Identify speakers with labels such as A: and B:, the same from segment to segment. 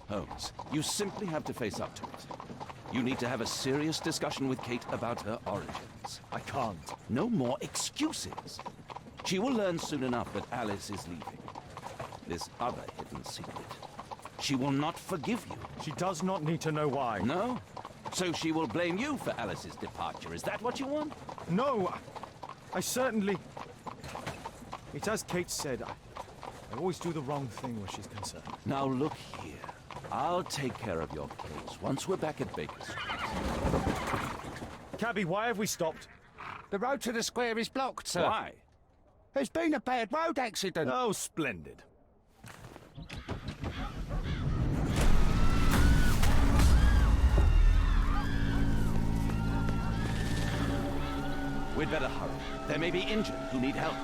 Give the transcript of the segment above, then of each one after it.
A: Holmes, you simply have to face up to it. You need to have a serious discussion with Kate about her origins.
B: I can't.
A: No more excuses. She will learn soon enough that Alice is leaving. This other hidden secret. She will not forgive you.
B: She does not need to know why.
A: No? So she will blame you for Alice's departure. Is that what you want?
B: No, I certainly... It's as Kate said, I always do the wrong thing where she's concerned.
A: Now look here. I'll take care of your case once we're back at Baker Street.
B: Cabby, why have we stopped?
C: The road to the square is blocked, sir.
A: Why?
C: There's been a bad road accident.
B: Oh, splendid.
A: We'd better hurry. There may be injured who need help.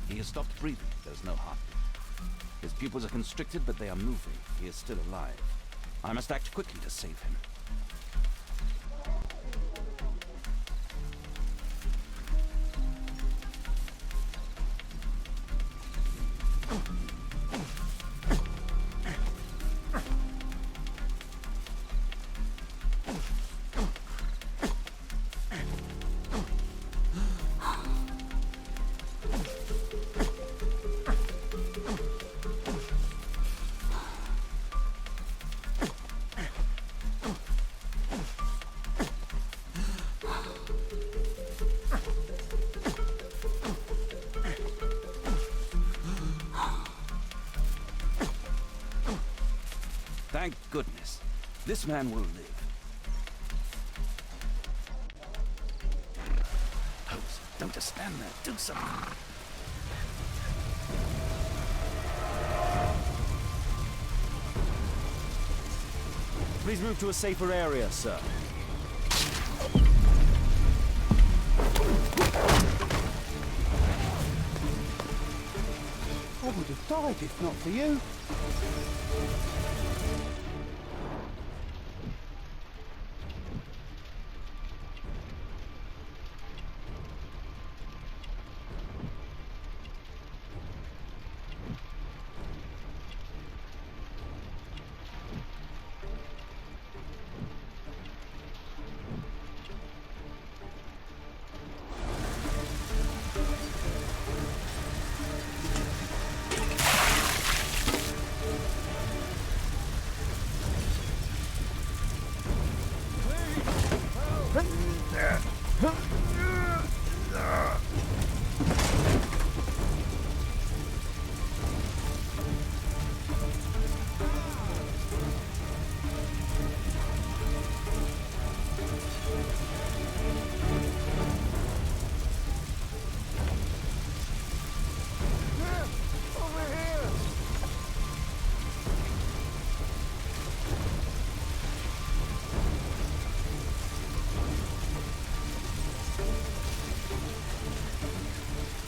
A: He has stopped breathing. There's no heartbeat. His pupils are constricted, but they are moving. He is still alive. I must act quickly to save him. Thank goodness. This man will live. Holmes, don't just stand there. Do something.
B: Please move to a safer area, sir.
C: I would have died if not for you.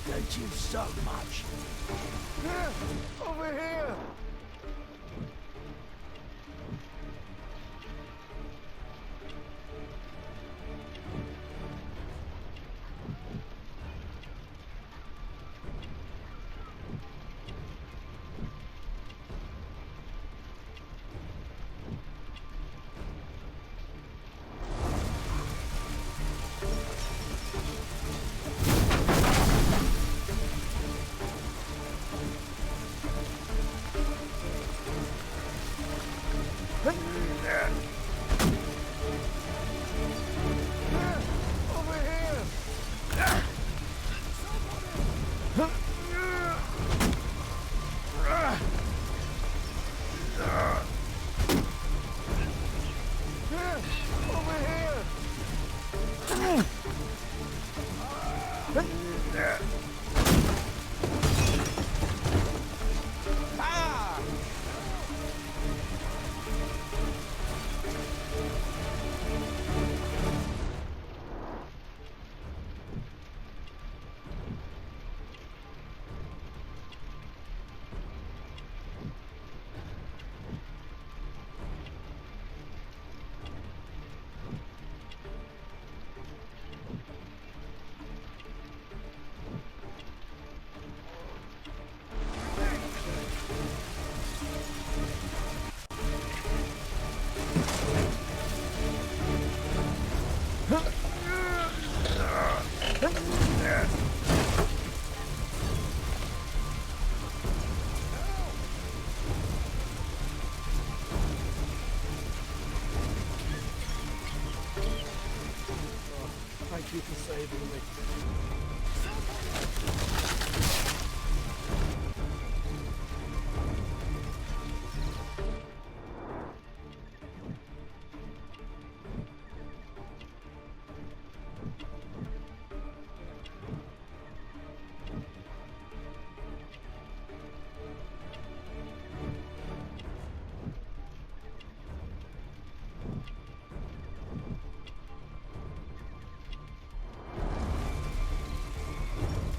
A: Thank you so much.
C: Over here!
B: you for saving me.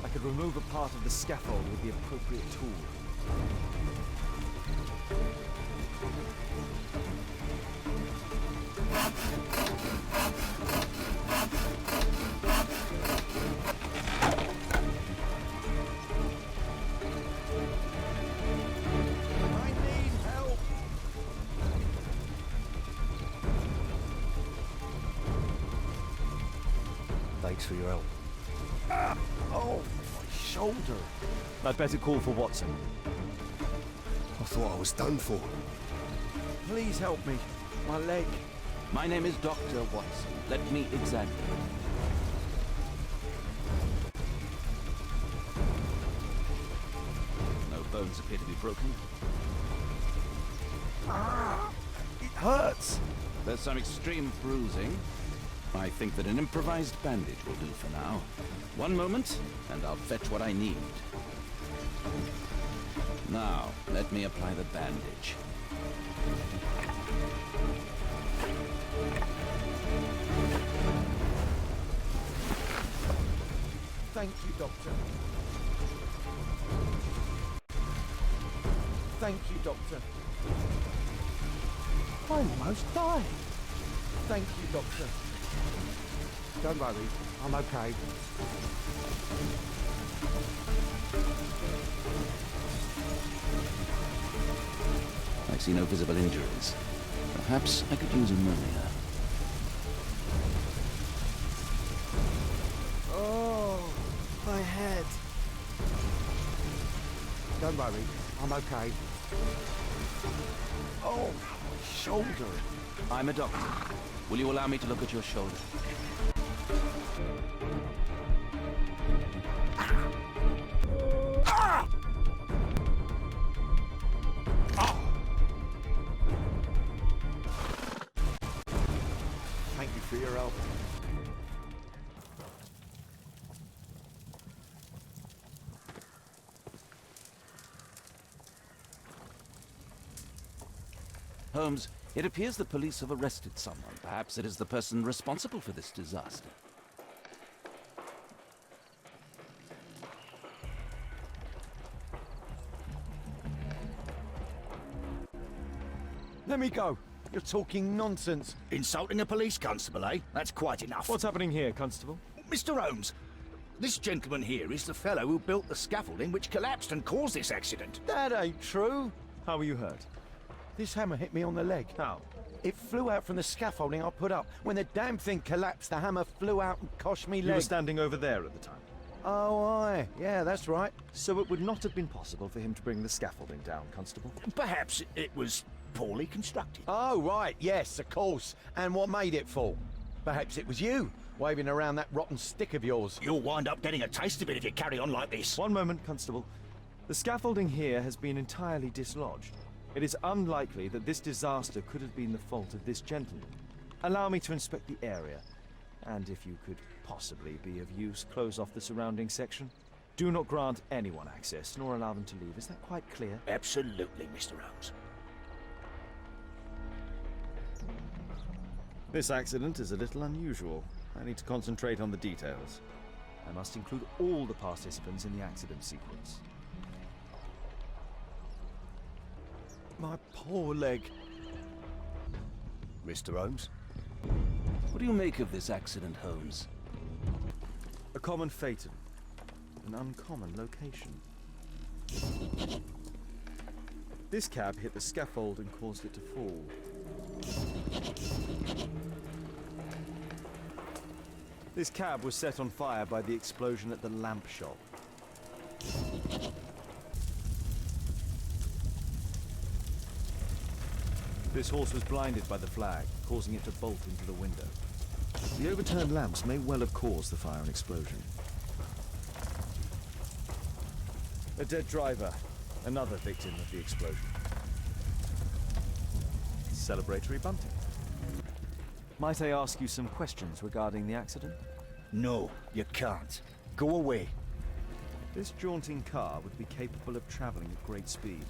B: I could remove a part of the scaffold with the appropriate tool. I need help!
C: Thanks for your help. Oh, my shoulder.
B: I'd better call for Watson.
C: I thought I was done for.
B: Please help me. My leg.
A: My name is Dr. Watson. Let me examine it. No bones appear to be broken.
B: It hurts.
A: There's some extreme bruising. I think that an improvised bandage will do for now. One moment, and I'll fetch what I need. Now, let me apply the bandage.
B: Thank you, Doctor. Thank you, Doctor.
C: I almost died.
B: Thank you, Doctor.
C: Don't worry, I'm okay.
A: I see no visible injuries. Perhaps I could use ammonia.
B: Oh, my head.
C: Don't worry, I'm okay.
A: Oh, my shoulder. I'm a doctor. Will you allow me to look at your shoulder?
B: Thank you for your help.
A: Holmes, it appears the police have arrested someone. Perhaps it is the person responsible for this disaster.
B: Let me go. You're talking nonsense.
D: Insulting a police constable, eh? That's quite enough.
B: What's happening here, Constable?
D: Mr. Holmes, this gentleman here is the fellow who built the scaffolding which collapsed and caused this accident.
B: That ain't true. How were you hurt?
C: This hammer hit me on the leg.
B: How?
C: It flew out from the scaffolding I put up. When the damn thing collapsed, the hammer flew out and cost me
B: You were
C: leg.
B: standing over there at the time.
C: Oh, aye. Yeah, that's right.
B: So it would not have been possible for him to bring the scaffolding down, Constable.
D: Perhaps it was poorly constructed.
C: Oh, right. Yes, of course. And what made it fall? Perhaps it was you, waving around that rotten stick of yours.
D: You'll wind up getting a taste of it if you carry on like this.
B: One moment, Constable. The scaffolding here has been entirely dislodged. It is unlikely that this disaster could have been the fault of this gentleman. Allow me to inspect the area. And if you could possibly be of use, close off the surrounding section. Do not grant anyone access, nor allow them to leave. Is that quite clear?
D: Absolutely, Mr. Holmes.
B: This accident is a little unusual. I need to concentrate on the details. I must include all the participants in the accident sequence. My poor leg.
D: Mr. Holmes?
A: What do you make of this accident, Holmes?
B: A common phaeton. An uncommon location. This cab hit the scaffold and caused it to fall. This cab was set on fire by the explosion at the lamp shop. This horse was blinded by the flag, causing it to bolt into the window. The overturned lamps may well have caused the fire and explosion. A dead driver, another victim of the explosion. Celebratory bunting. Might I ask you some questions regarding the accident?
D: No, you can't. Go away.
B: This jaunting car would be capable of traveling at great speed.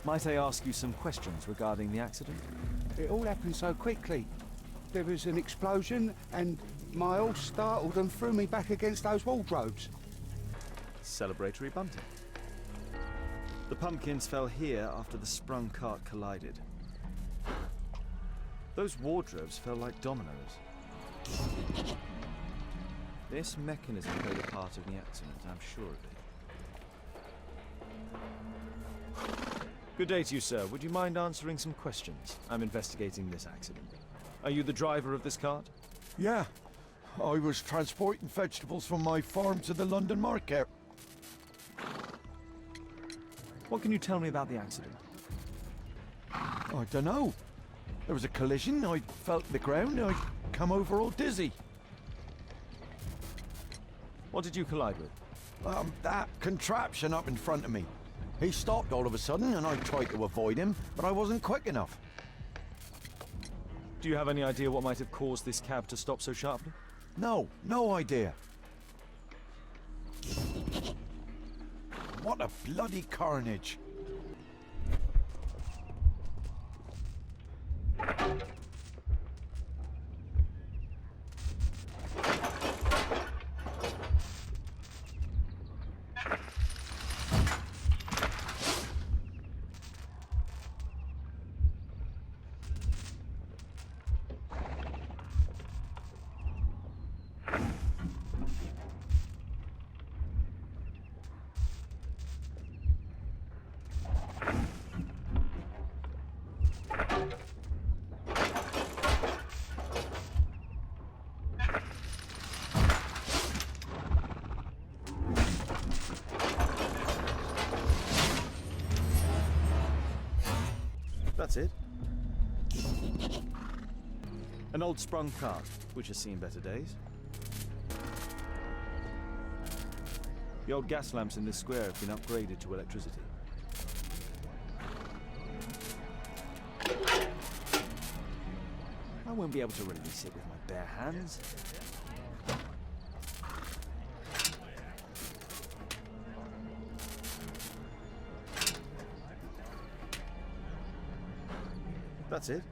B: Might I ask you some questions regarding the accident?
E: It all happened so quickly. There was an explosion and my horse startled and threw me back against those wardrobes.
B: Celebratory bunting. The pumpkins fell here after the sprung cart collided. Those wardrobes fell like dominoes. This mechanism played a part of the accident, I'm sure of it. Good day to you, sir. Would you mind answering some questions? I'm investigating this accident. Are you the driver of this cart?
C: Yeah. I was transporting vegetables from my farm to the London market.
B: What can you tell me about the accident?
C: I don't know. There was a collision, I felt the ground, I come over all dizzy.
B: What did you collide with?
C: That contraption up in front of me. He stopped all of a sudden and I tried to avoid him, but I wasn't quick enough.
B: Do you have any idea what might have caused this cab to stop so sharply?
C: No idea. What a bloody carnage.
B: That's it. An old sprung cart, which has seen better days. The old gas lamps in this square have been upgraded to electricity. I won't be able to release it with my bare hands. That's it.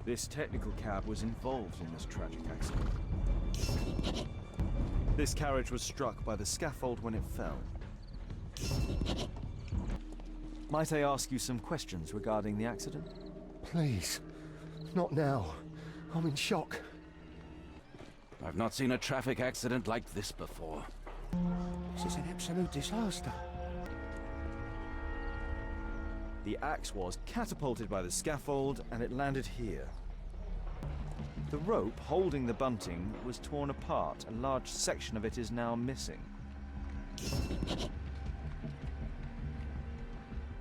B: This technical cab was involved in this tragic accident. This carriage was struck by the scaffold when it fell. Might I ask you some questions regarding the accident?
F: Please, not now. I'm in shock.
A: I've not seen a traffic accident like this before.
E: This is an absolute disaster.
B: The axe was catapulted by the scaffold and it landed here. The rope holding the bunting was torn apart. A large section of it is now missing.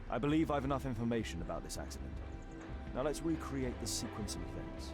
B: I believe I've enough information about this accident. Now let's recreate the sequence of events.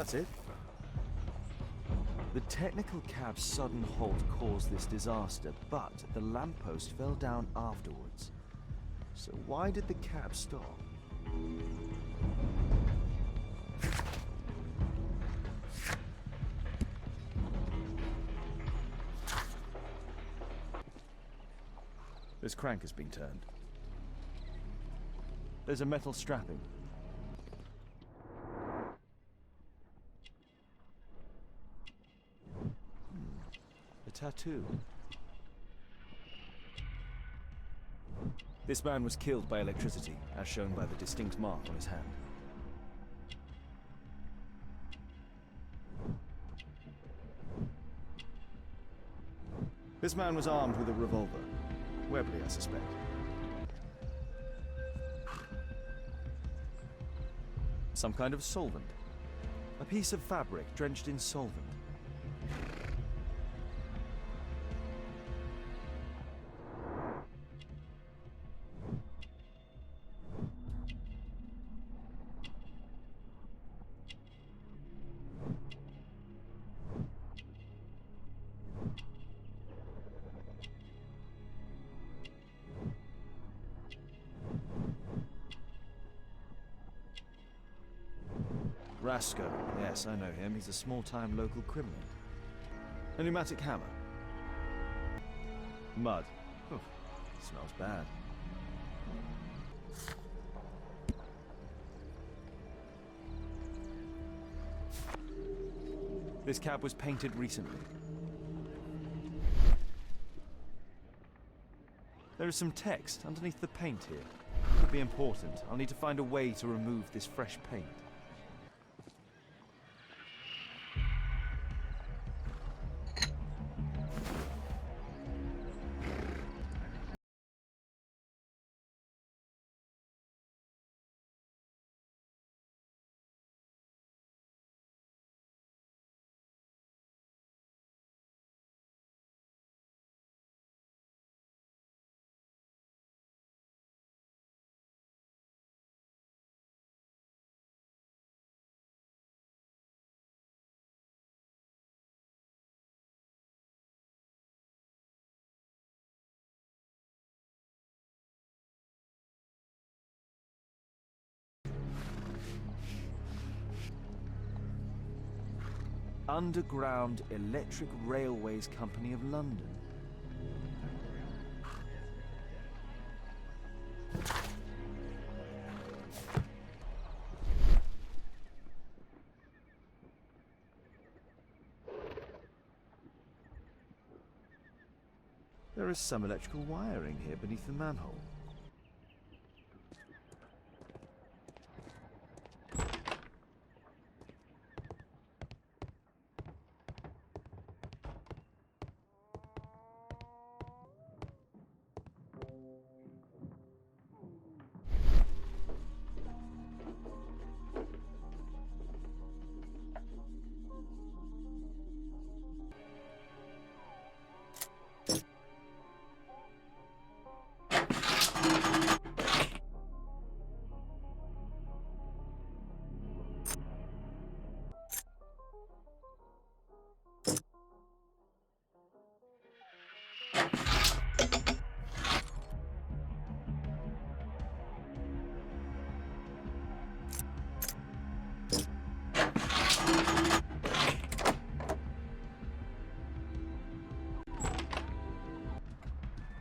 B: That's it? The technical cab's sudden halt caused this disaster, but the lamppost fell down afterwards. So why did the cab stop? This crank has been turned. There's a metal strapping. A tattoo. This man was killed by electricity, as shown by the distinct mark on his hand. This man was armed with a revolver. Webley, I suspect. Some kind of solvent. A piece of fabric drenched in solvent. Rasco. Yes, I know him. He's a small-time local criminal. A pneumatic hammer. Mud. Oof, smells bad. This cab was painted recently. There is some text underneath the paint here. Could be important. I'll need to find a way to remove this fresh paint. Underground Electric Railways Company of London. There is some electrical wiring here beneath the manhole.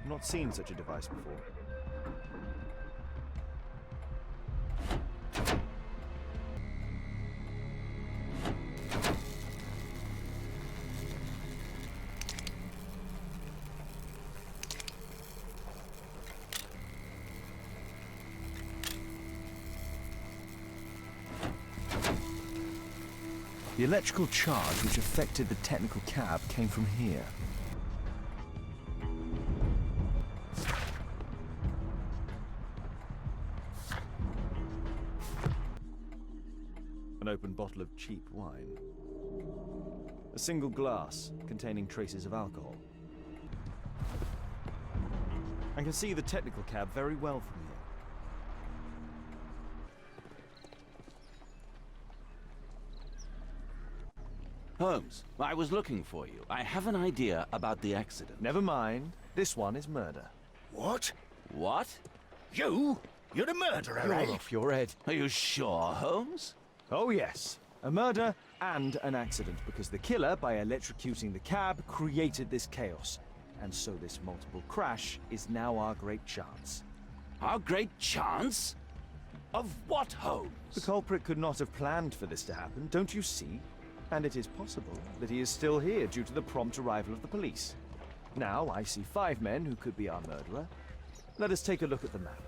B: I've not seen such a device before. The electrical charge which affected the technical cab came from here. An open bottle of cheap wine. A single glass containing traces of alcohol. I can see the technical cab very well from here.
A: Holmes, I was looking for you. I have an idea about the accident.
B: Never mind. This one is murder.
D: What?
A: What?
D: You? You're the murderer,
C: You're
D: eh?
C: off your head.
A: Are you sure, Holmes?
B: Oh, yes. A murder and an accident, because the killer, by electrocuting the cab, created this chaos. And so this multiple crash is now our great chance.
A: Our great chance? Of what, Holmes?
B: The culprit could not have planned for this to happen, don't you see? And it is possible that he is still here due to the prompt arrival of the police. Now, I see 5 men who could be our murderer. Let us take a look at the map.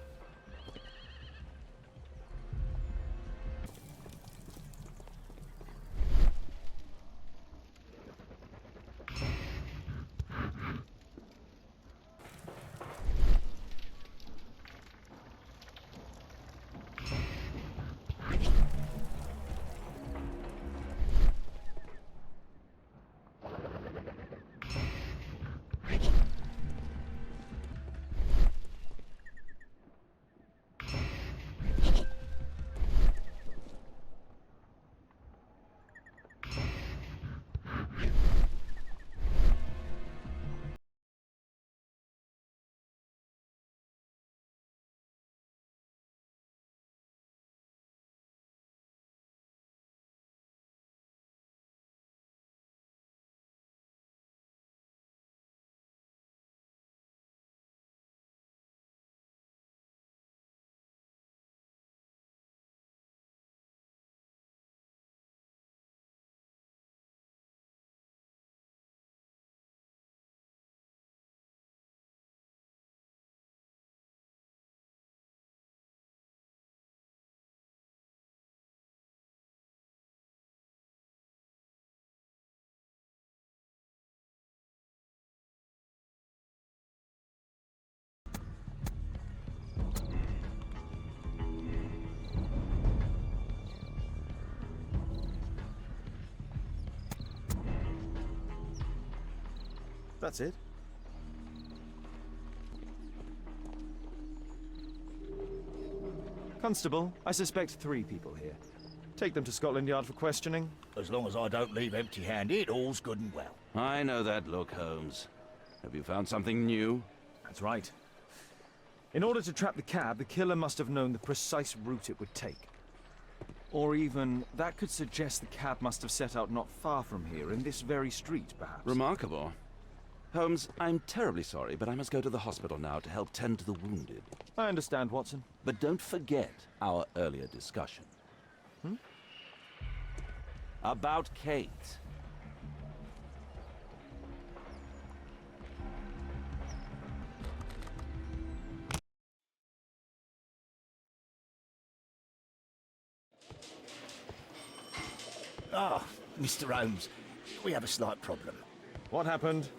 B: That's it. Constable, I suspect 3 people here. Take them to Scotland Yard for questioning.
D: As long as I don't leave empty-handed, all's good and well.
A: I know that look, Holmes. Have you found something new?
B: That's right. In order to trap the cab, the killer must have known the precise route it would take. Or even, that could suggest the cab must have set out not far from here, in this very street, perhaps.
A: Remarkable. Holmes, I'm terribly sorry, but I must go to the hospital now to help tend to the wounded.
B: I understand, Watson.
A: But don't forget our earlier discussion. About Kate.
D: Ah, Mr. Holmes, we have a slight problem.
B: What happened?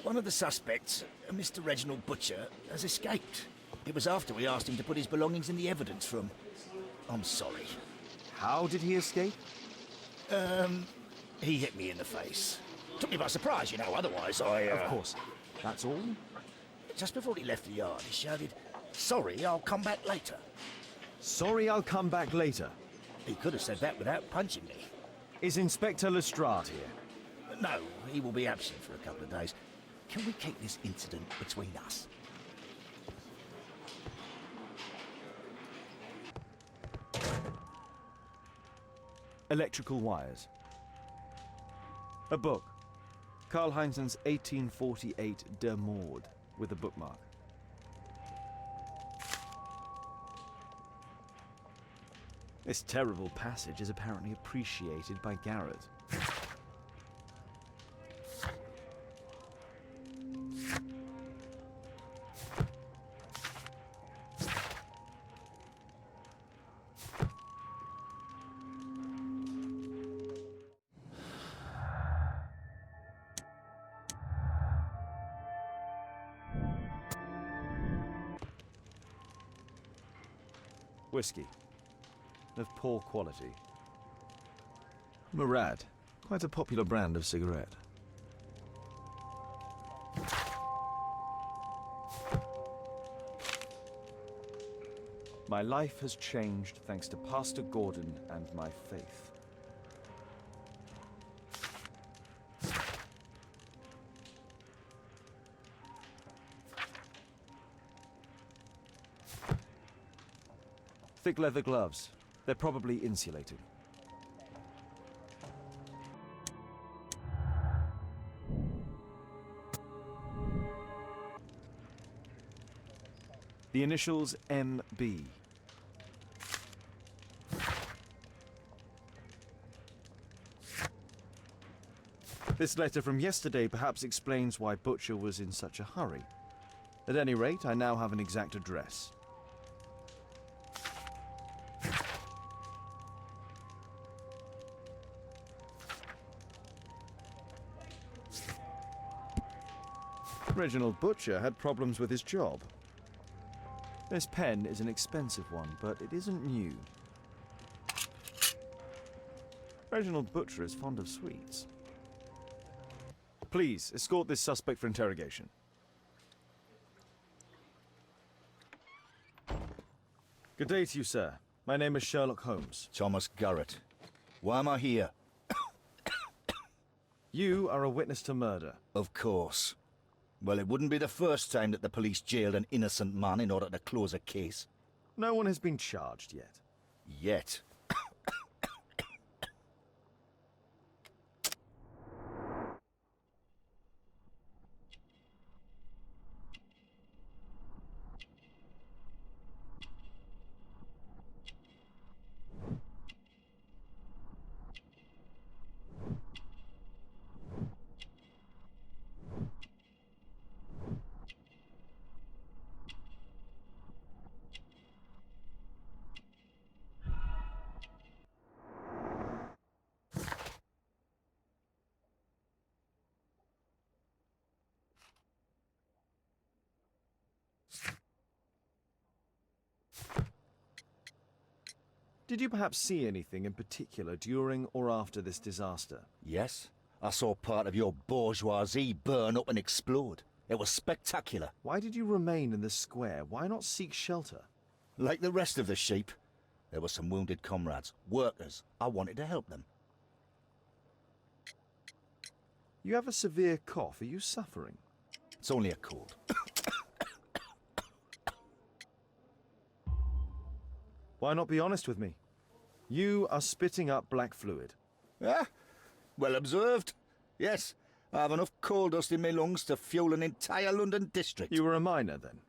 D: One of the suspects, Mr. Reginald Butcher, has escaped. It was after we asked him to put his belongings in the evidence room. I'm sorry.
B: How did he escape?
D: He hit me in the face. Took me by surprise, you know, otherwise I...
B: Of course. That's all?
D: Just before he left the yard, he shouted, "Sorry, I'll come back later."
B: Sorry, I'll come back later.
D: He could have said that without punching me.
B: Is Inspector Lestrade here?
D: No, he will be absent for a couple of days. Can we keep this incident between us?
B: Electrical wires. A book. Karl Heinzen's 1848 Der Mord, with a bookmark. This terrible passage is apparently appreciated by Garrett. Whiskey. Of poor quality. Murad. Quite a popular brand of cigarette. My life has changed thanks to Pastor Gordon and my faith. Thick leather gloves. They're probably insulated. The initials MB. This letter from yesterday perhaps explains why Butcher was in such a hurry. At any rate, I now have an exact address. Reginald Butcher had problems with his job. This pen is an expensive one, but it isn't new. Reginald Butcher is fond of sweets. Please, escort this suspect for interrogation. Good day to you, sir. My name is Sherlock Holmes.
D: Thomas Garrett. Why am I here?
B: You are a witness to murder.
D: Of course. Well, it wouldn't be the first time that the police jailed an innocent man in order to close a case.
B: No one has been charged yet.
D: Yet.
B: Did you perhaps see anything in particular during or after this disaster?
D: Yes, I saw part of your bourgeoisie burn up and explode. It was spectacular.
B: Why did you remain in the square? Why not seek shelter?
D: Like the rest of the sheep, there were some wounded comrades, workers. I wanted to help them.
B: You have a severe cough. Are you suffering?
D: It's only a cold.
B: Why not be honest with me? You are spitting up black fluid.
D: Ah, well observed. Yes, I have enough coal dust in my lungs to fuel an entire London district.
B: You were a miner then?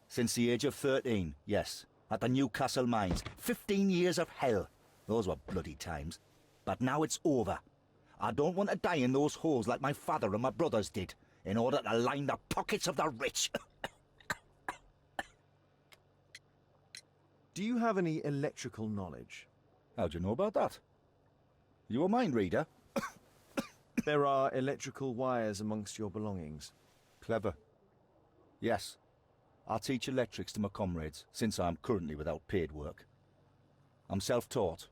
D: Since the age of 13, yes. At the Newcastle mines. 15 years of hell. Those were bloody times. But now it's over. I don't want to die in those holes like my father and my brothers did, in order to line the pockets of the rich.
B: Do you have any electrical knowledge?
D: How'd you know about that? You a mind reader?
B: There are electrical wires amongst your belongings.
D: Clever. Yes. I teach electrics to my comrades, since I'm currently without paid work. I'm self-taught,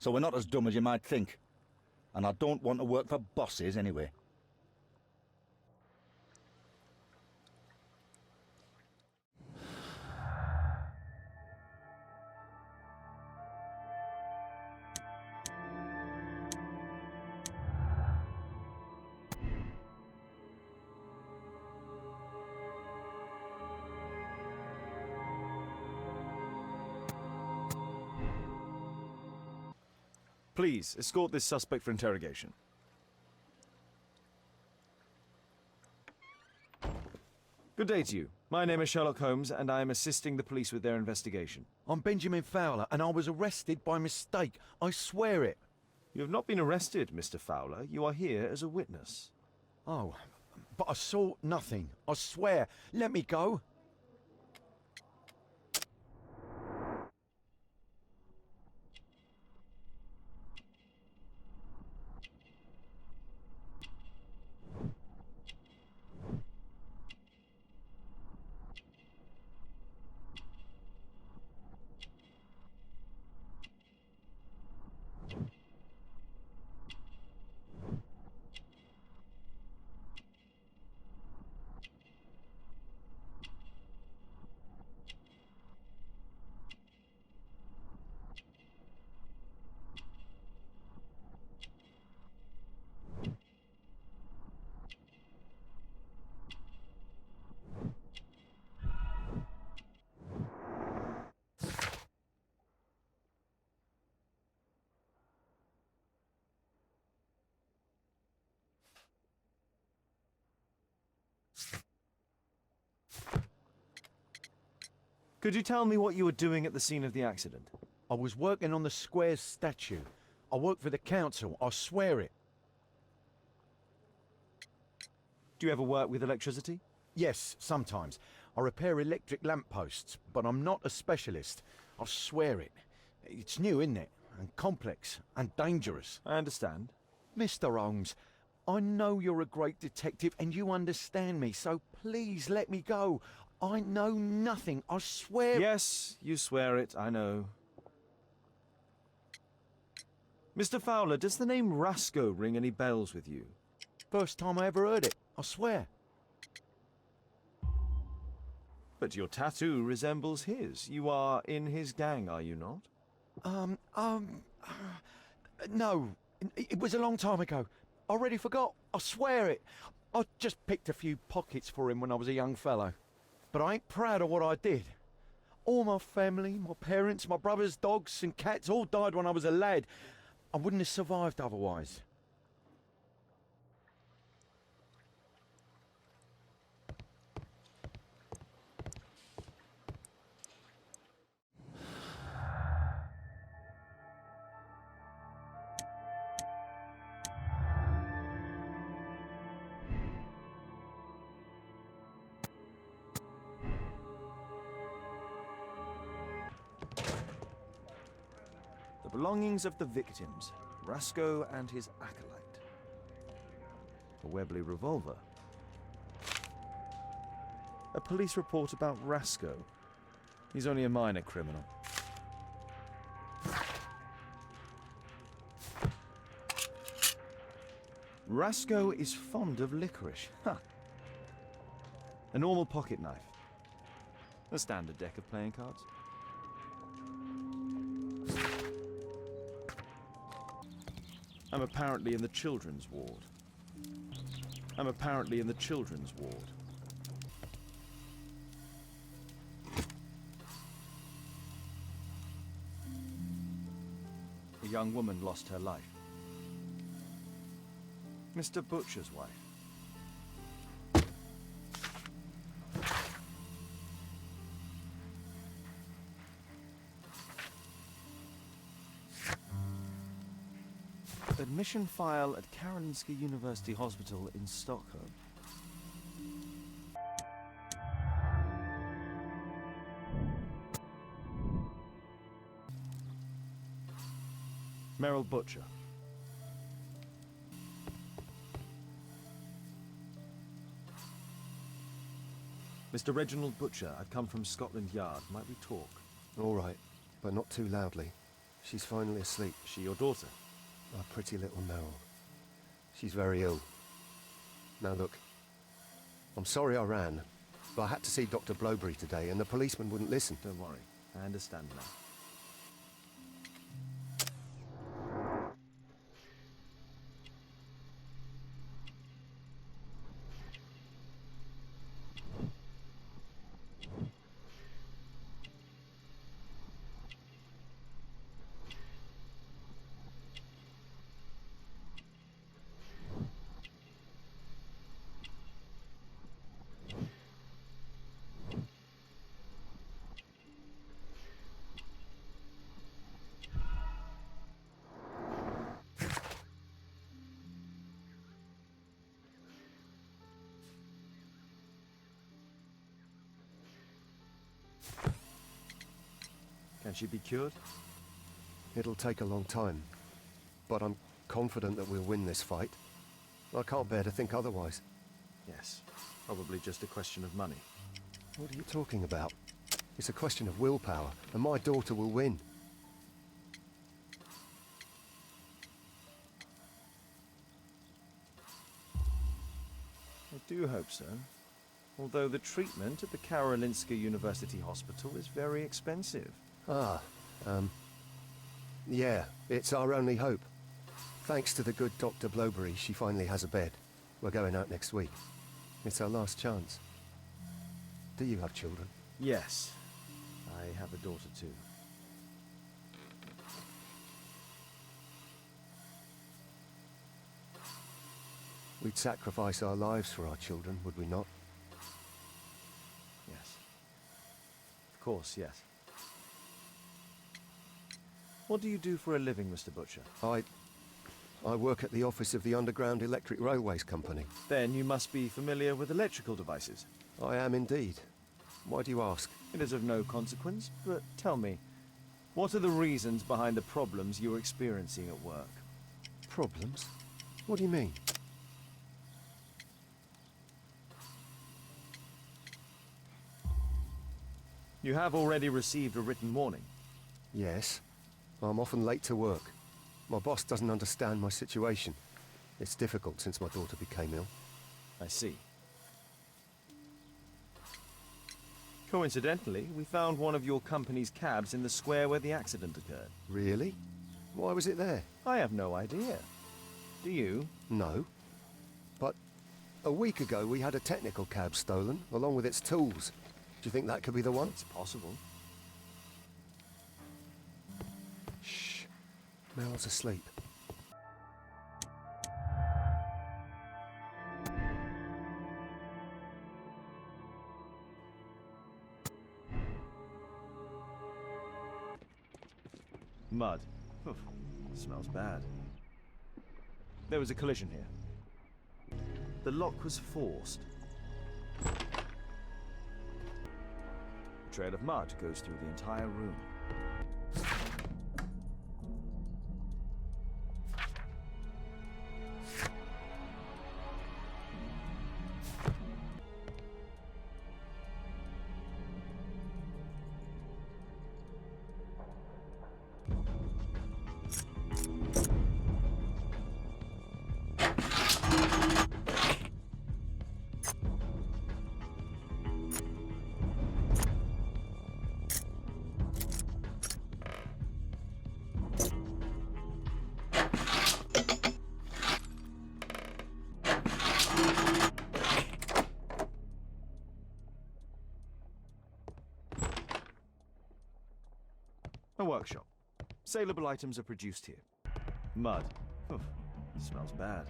D: so we're not as dumb as you might think. And I don't want to work for bosses anyway.
B: Please, escort this suspect for interrogation. Good day to you. My name is Sherlock Holmes, and I am assisting the police with their investigation.
C: I'm Benjamin Fowler, and I was arrested by mistake. I swear it.
B: You have not been arrested, Mr. Fowler. You are here as a witness.
C: Oh, but I saw nothing. I swear. Let me go.
B: Could you tell me what you were doing at the scene of the accident?
C: I was working on the square's statue. I work for the council, I swear it.
B: Do you ever work with electricity?
C: Yes, sometimes. I repair electric lampposts, but I'm not a specialist. I swear it. It's new, isn't it? And complex and dangerous.
B: I understand.
C: Mr. Holmes, I know you're a great detective and you understand me, so please let me go. I know nothing, I swear.
B: Yes, you swear it, I know. Mr. Fowler, does the name Rasco ring any bells with you?
C: First time I ever heard it, I swear.
B: But your tattoo resembles his. You are in his gang, are you not?
C: No. It was a long time ago. I already forgot, I swear it. I just picked a few pockets for him when I was a young fellow. But I ain't proud of what I did. All my family, my parents, my brothers, dogs and cats all died when I was a lad. I wouldn't have survived otherwise.
B: The belongings of the victims, Rasco and his acolyte. A Webley revolver. A police report about Rasco. He's only a minor criminal. Rasco is fond of licorice. Huh. A normal pocket knife. A standard deck of playing cards. I'm apparently in the children's ward. I'm apparently in the children's ward. A young woman lost her life. Mr. Butcher's wife. Admission file at Karolinska University Hospital in Stockholm. Merrill Butcher. Mr. Reginald Butcher, I've come from Scotland Yard. Might we talk?
F: All right, but not too loudly. She's finally asleep.
B: She your daughter?
F: Our pretty little Meryl. She's very ill. Now look, I'm sorry I ran, but I had to see Dr. Blowberry today and the policeman wouldn't listen.
B: Don't worry, I understand now. Can she be cured?
F: It'll take a long time, but I'm confident that we'll win this fight. I can't bear to think otherwise.
B: Yes, probably just a question of money.
F: What are you talking about? It's a question of willpower, and my daughter will win.
B: I do hope so. Although the treatment at the Karolinska University Hospital is very expensive.
F: Yeah, it's our only hope. Thanks to the good Dr. Blowberry, she finally has a bed. We're going out next week. It's our last chance. Do you have children?
B: Yes, I have a daughter too.
F: We'd sacrifice our lives for our children, would we not?
B: Yes, of course, yes. What do you do for a living, Mr. Butcher?
F: I work at the office of the Underground Electric Railways Company.
B: Then you must be familiar with electrical devices.
F: I am indeed. Why do you ask?
B: It is of no consequence, but tell me, what are the reasons behind the problems you're experiencing at work?
F: Problems? What do you mean?
B: You have already received a written warning.
F: Yes. I'm often late to work. My boss doesn't understand my situation. It's difficult since my daughter became ill.
B: I see. Coincidentally, we found one of your company's cabs in the square where the accident occurred.
F: Really? Why was it there?
B: I have no idea. Do you?
F: No. But a week ago we had a technical cab stolen, along with its tools. Do you think that could be the one?
B: It's possible.
F: Shh. Mel's asleep.
B: Mud. Oof, smells bad. There was a collision here. The lock was forced. A trail of mud goes through the entire room. A workshop. Saleable items are produced here. Mud. Oof, smells bad.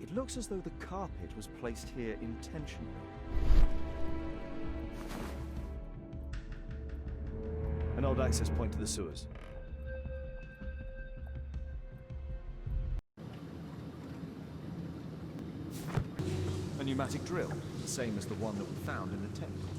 B: It looks as though the carpet was placed here intentionally. An old access point to the sewers. A pneumatic drill, the same as the one that we found in the technical cab.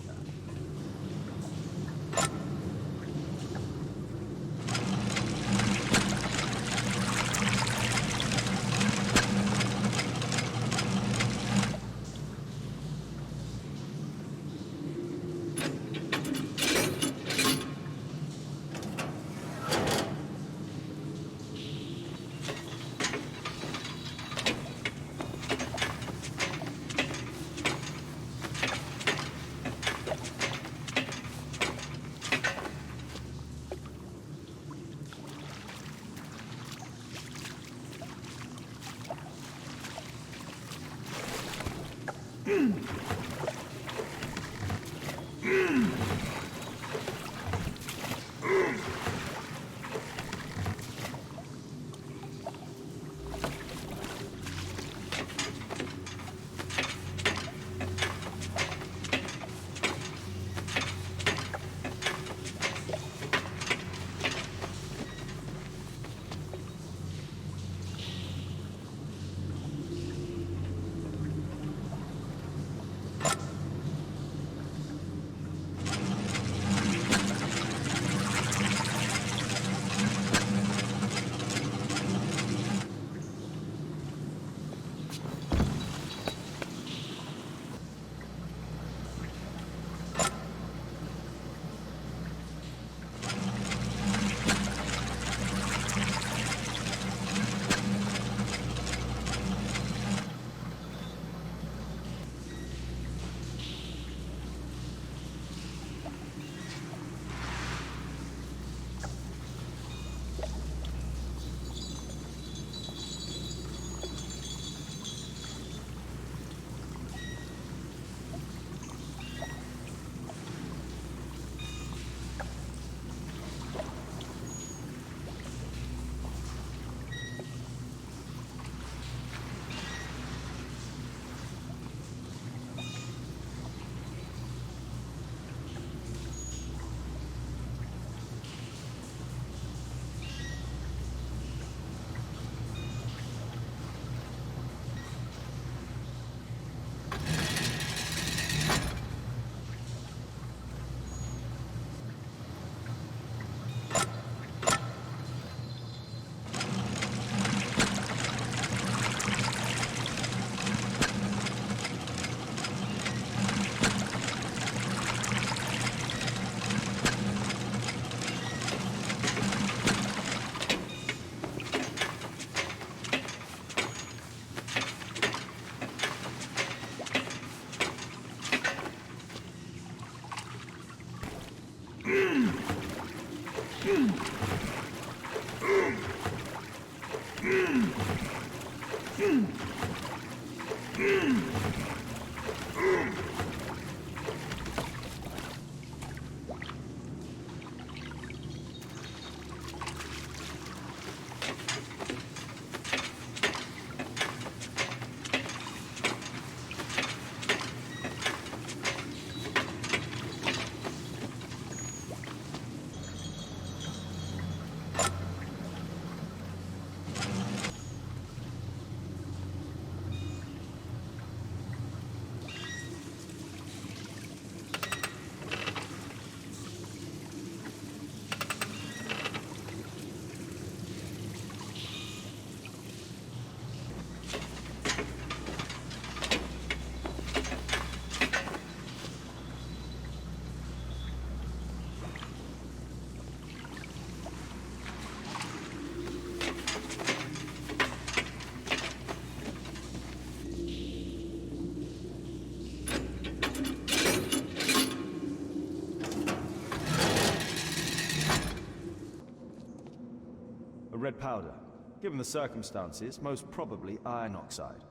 B: Red powder. Given the circumstances, most probably iron oxide.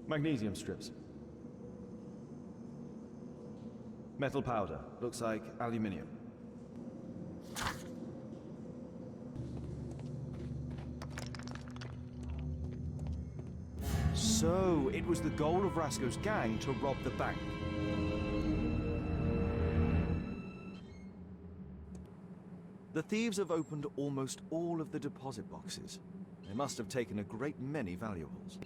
B: Magnesium strips. Metal powder. Looks like aluminium. So, it was the goal of Rasco's gang to rob the bank. The thieves have opened almost all of the deposit boxes. They must have taken a great many valuables.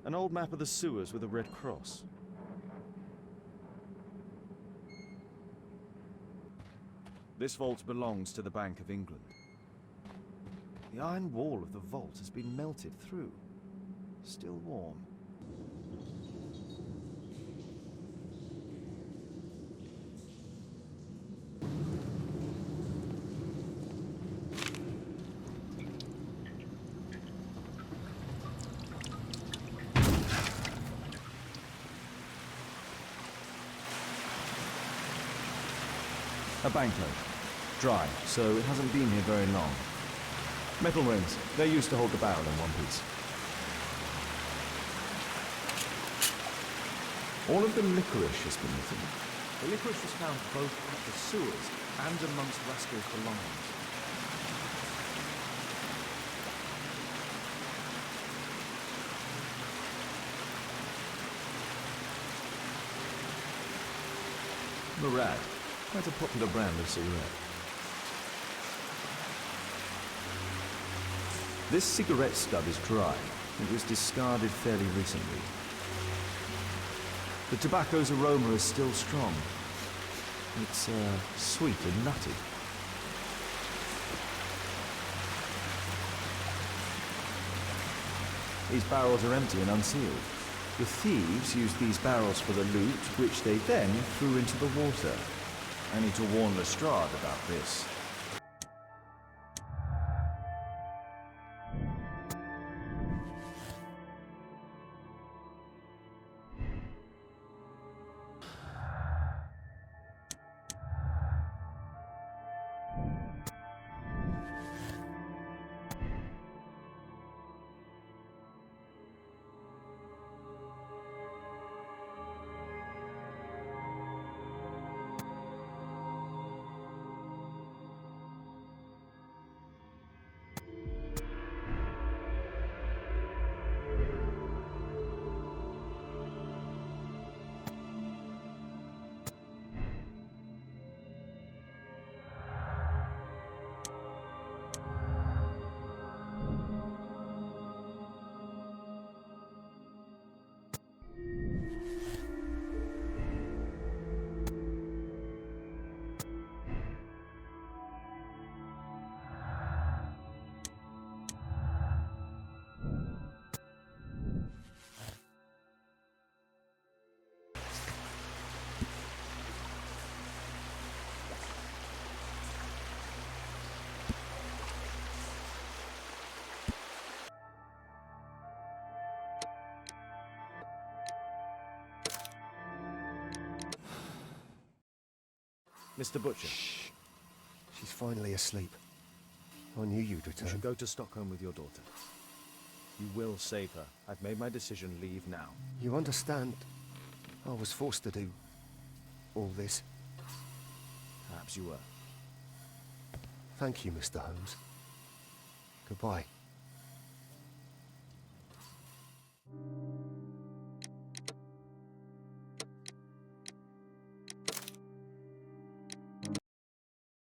B: An old map of the sewers with a red cross. This vault belongs to the Bank of England. The iron wall of the vault has been melted through. Still warm. A banknote. Dry, so it hasn't been here very long. Metal rings. They're used to hold the barrel in one piece. All of the licorice has been with him. The licorice was found both at the sewers and amongst Rasco's belongings. Murad. Quite a popular brand of cigarette. This cigarette stub is dry. It was discarded fairly recently. The tobacco's aroma is still strong. It's sweet and nutty. These barrels are empty and unsealed. The thieves used these barrels for the loot, which they then threw into the water. I need to warn Lestrade about this. Mr. Butcher.
C: Shh.
F: She's finally asleep. I knew you'd
B: You
F: return.
B: should go to Stockholm with your daughter. You will save her. I've made my decision. Leave now.
F: You understand? I was forced to do all this.
B: Perhaps you were.
F: Thank you, Mr. Holmes. Goodbye.